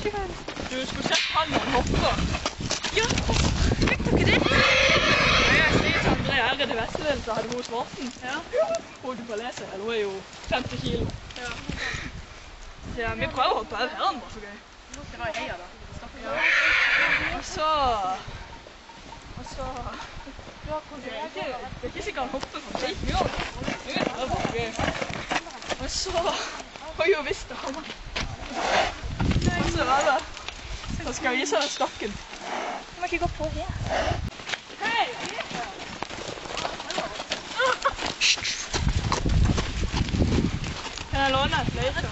Du skulle sett han når han hopper. Ja, fikk dere det? Jeg sier til André her i det Vesterleden, så hadde hun svarten. Ja. Hun på lese, eller hun er jo 50 kilo. Ja. Så vi prøver å hoppe over her, bare for gøy. Nå skal jeg ha i heia da. Ja. Og så... Det er ikke sikkert han hopper for seg. Vi gjør det. Det er bare gøy. Og så... Oi, jo visst det kommer. Og så er det. Da skal jeg vise deg stokken. Du må ikke gå på her. Hei! Kan jeg låne en fløyte?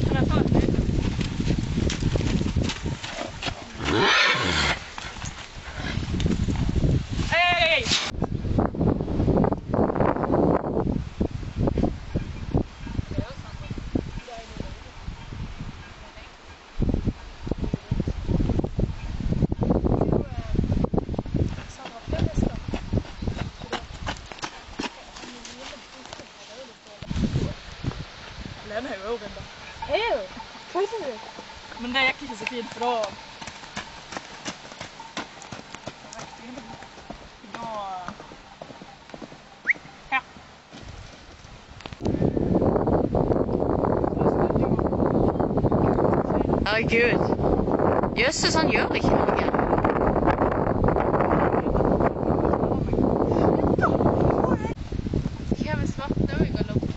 Kan jeg få en fløyte? Hei! Lene har jo også vinter. Hei! Hva er det? Men det gikk ikke så fint, for da... Ja. Herregud. Jøsses, han gjør ikke noe. Ikke har vi svart da, vi går langt.